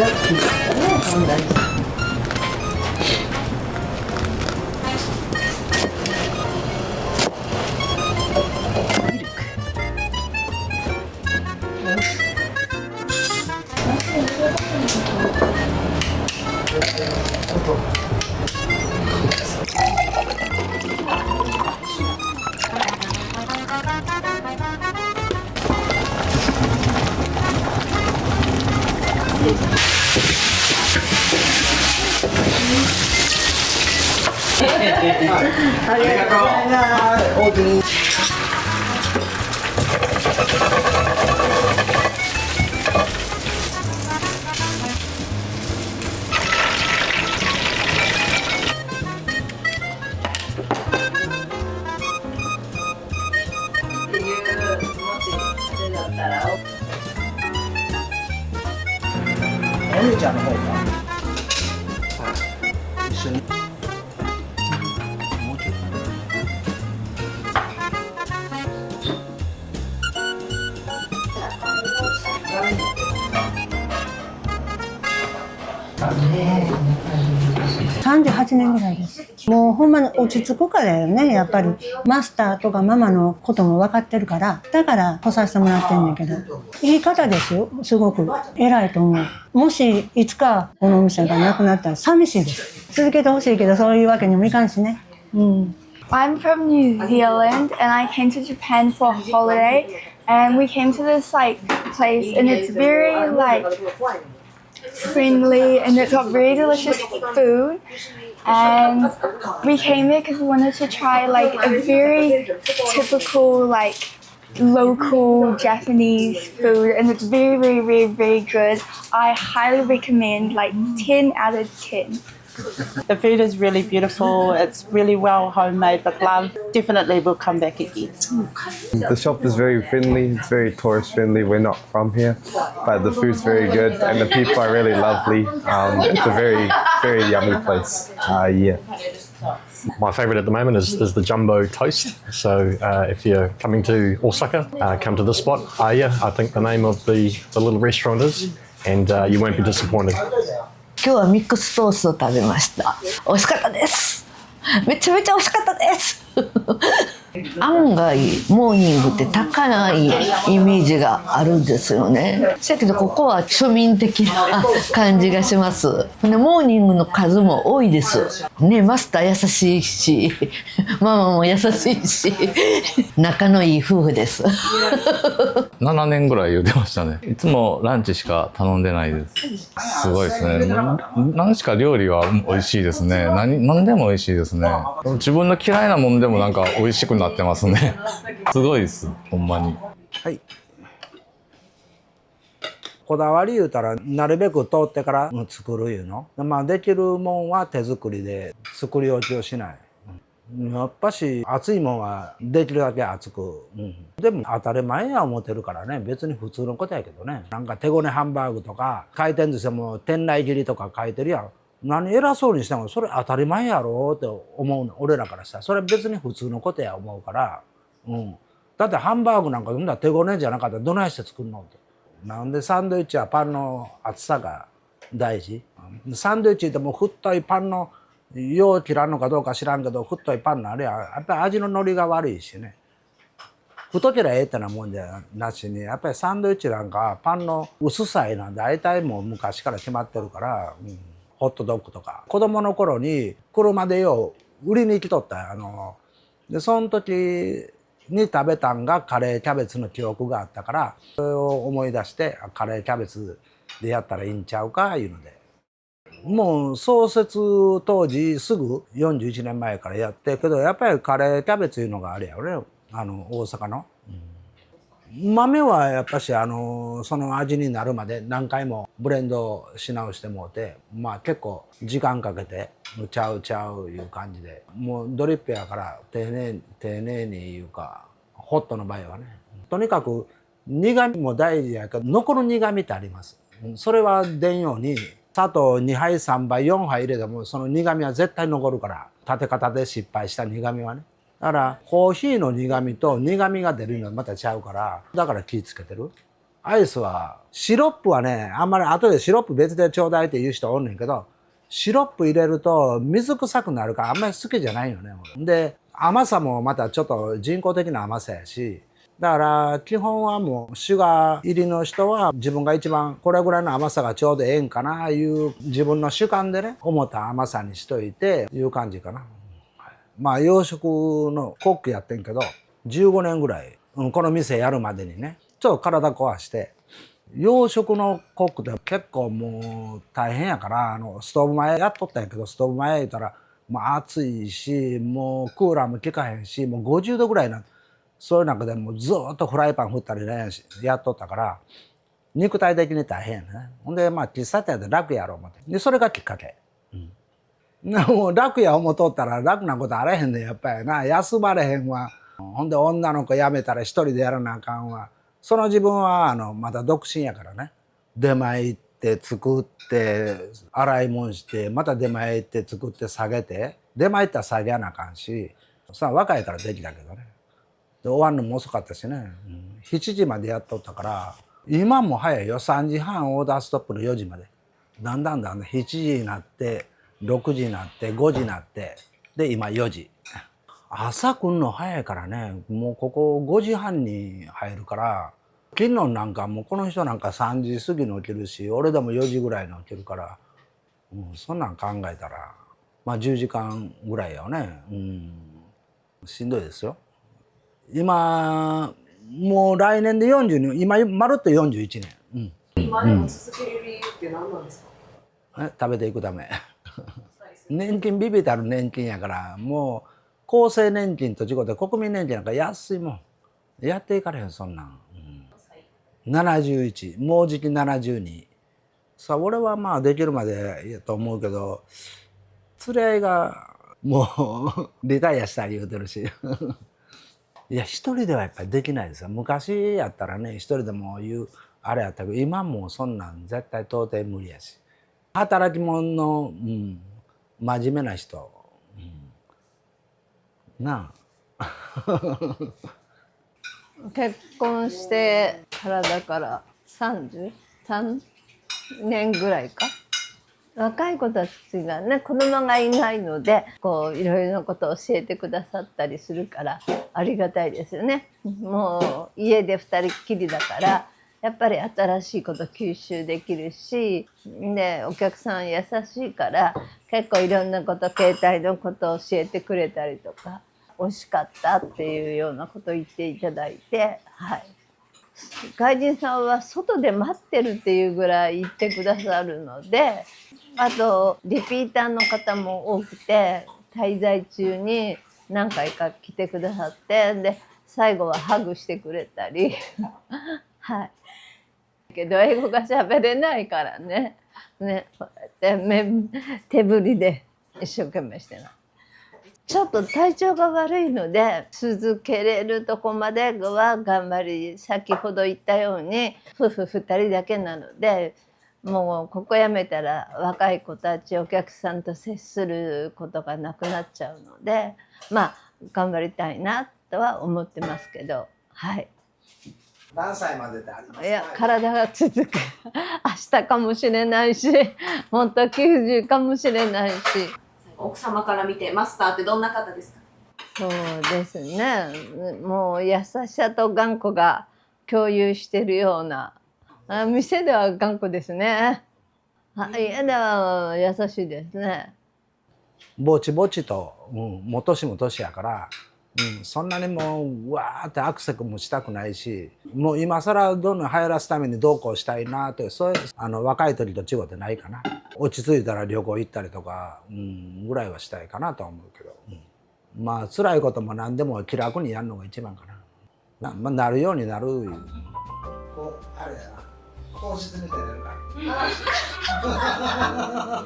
キーですよね、本来。ミルク。ありがとうございます。おおきに。お姉ちゃんの方か。一緒に。もうちょっと。38年ぐらいです。もうほんまに落ち着くからよね、やっぱり。マスターとかママのことも分かってるから、だから来させてもらってんねんけど。いい方ですよ、すごく。偉いと思う。もしいつかこのお店がなくなったら寂しいです。続けてほしいけど、そういうわけにもいかんしね。うん。I'm from New Zealand and I came to Japan for a holiday and we came to this like place and it's very like friendly and it's got very delicious food and we came here because we wanted to try like a very typical like local Japanese food and it's very good. I highly recommend like 10 out of 10. The food is really beautiful. It's really well homemade with love. Definitely will come back again. The shop is very friendly. It's very tourist friendly. We're not from here, but the food's very good and the people are really lovely. It's a very yummy place. Yeah. My favourite at the moment is the jumbo toast. So if you're coming to Osaka, come to this spot. Aya, I think the name of the little restaurant is, and you won't be disappointed. 今日はミックストーストを食べました。美味しかったです。めちゃめちゃ美味しかったです。案外モーニングって高いイメージがあるんですよね。だけどここは庶民的な感じがします。でモーニングの数も多いです。ね、マスター優しいし、ママも優しいし、仲のいい夫婦です。7年ぐらい言ってましたね。いつもランチしか頼んでないです。すごいですね。何しか料理は美味しいですね。何でも美味しいですね。自分の嫌いなもんでもなんか美味しくなってますね。すごいです、ほんまに。はい。こだわり言うたら、なるべく通ってから作るいうの。まあ、できるもんは手作りで、作り置きをしない。やっぱし、熱いもんはできるだけ熱く。でも当たり前や思ってるからね、別に普通のことやけどね。なんか手ごねハンバーグとか、回転寿司も店内切りとか書いてるやん。何偉そうにしてもそれ当たり前やろって思うの、俺らからしたら。それ別に普通のことや思うから。だってハンバーグなんかそんな手ごねじゃなかったらどないして作るのって。なんでサンドイッチはパンの厚さが大事。サンドイッチってもう太いパンのよう切らんのかどうか知らんけど、太いパンのあれやっぱり味の乗りが悪いしね。太けりゃええってなもんじゃなしに、やっぱりサンドイッチなんかパンの薄さいうのは大体もう昔から決まってるから、ホットドッグとか。子供の頃に車でよう売りに来とったよ。で、その時に食べたんがカレーキャベツの記憶があったから、それを思い出して、カレーキャベツでやったらいいんちゃうか、いうので。もう創設当時すぐ41年前からやってけど、やっぱりカレーキャベツいうのがあれやろね、大阪の。豆はやっぱしその味になるまで何回もブレンドし直してもうて、まあ結構時間かけてちゃういう感じで、もうドリップやから丁寧にいうか、ホットの場合はね、とにかく苦味も大事やけど残る苦味ってあります。それは出んように砂糖2杯3杯4杯入れてもその苦味は絶対残るから、立て方で失敗した苦味はね。だからコーヒーの苦味と苦味が出るのはまたちゃうから、だから気ぃつけてる。アイスはシロップはね、あんまり後でシロップ別でちょうだいって言う人おんねんけど、シロップ入れると水臭くなるからあんまり好きじゃないよね。で、甘さもまたちょっと人工的な甘さやし、だから基本はもうシュガー入りの人は自分が一番これぐらいの甘さがちょうどええんかないう自分の主観でね、思った甘さにしといていう感じかな。まあ洋食のコックやってんけど、15年ぐらい、この店やるまでにね、ちょっと体壊して、洋食のコックって結構もう大変やから、ストーブ前やっとったんやけど、ストーブ前言ったら、もう暑いし、もうクーラーも効かへんし、もう50度ぐらいな、そういう中でもうずっとフライパン振ったりね、やっとったから、肉体的に大変やね。ほんで、まあ喫茶店で楽やろう思って。で、それがきっかけ。もう楽や思っとったら楽なことあらへんねん、やっぱりな。休まれへんわ。ほんで女の子辞めたら一人でやらなあかんわ。その自分はまだ独身やからね。出前行って作って洗い物してまた出前行って作って下げて出前行ったら下げやなあかんし、さあ若いからできたけどね。で終わるのも遅かったしね、7時までやっとったから、今も早いよ。3時半オーダーストップの4時まで。だんだん7時になって6時になって5時になってで今4時。朝来んの早いからね、もうここ5時半に入るから、昨日なんかもうこの人なんか3時過ぎに起きるし、俺でも4時ぐらいに起きるから、そんなん考えたらまあ10時間ぐらいよね。しんどいですよ。今もう来年で42、今まるっと41年。今でも続ける理由って何なんですか？食べていくため。年金ビビたる年金やから、もう厚生年金と違って国民年金なんか安いもん。やっていかれへん、そんなん。71、もうじき72。さあ俺はまあできるまでやと思うけど、連れ合いがもうリタイアしたい言うてるし。いや一人ではやっぱりできないですよ。昔やったらね一人でも言うあれやったけど、今もうそんなん絶対到底無理やし。働き者の、真面目な人、なあ。結婚してからだから33年ぐらいか。若い子たちがね、子供がいないのでこういろいろなことを教えてくださったりするからありがたいですよね。もう家で2人っきりだからやっぱり新しいこと吸収できるし、でお客さん優しいから結構いろんなこと携帯のことを教えてくれたりとか、美味しかったっていうようなことを言っていただいて、はい。外人さんは外で待ってるっていうぐらい言ってくださるので、あとリピーターの方も多くて滞在中に何回か来てくださって、で最後はハグしてくれたりはい。けど英語が喋れないからね、こうやって手振りで一生懸命してます。ちょっと体調が悪いので続けれるとこまでは頑張り、先ほど言ったように夫婦2人だけなので、もうここやめたら若い子たちお客さんと接することがなくなっちゃうので、まあ頑張りたいなとは思ってますけど、はい。何歳まででありますか？いや体が続く明日かもしれないし、本当90かもしれないし。奥様から見てマスターってどんな方ですか？そうですね、もう優しさと頑固が共有してるような、店では頑固ですね。家では優しいですね。ぼちぼちと、もう年も年やから、そんなにもうわーってアクセクもしたくないし、もう今更どんどん流行らすためにどうこうしたいなという、そういう若い時と違ってないかな。落ち着いたら旅行行ったりとか、ぐらいはしたいかなとは思うけど、まあ辛いことも何でも気楽にやるのが一番かな。なるようになる。こうあれやな、皇室みたいになるから。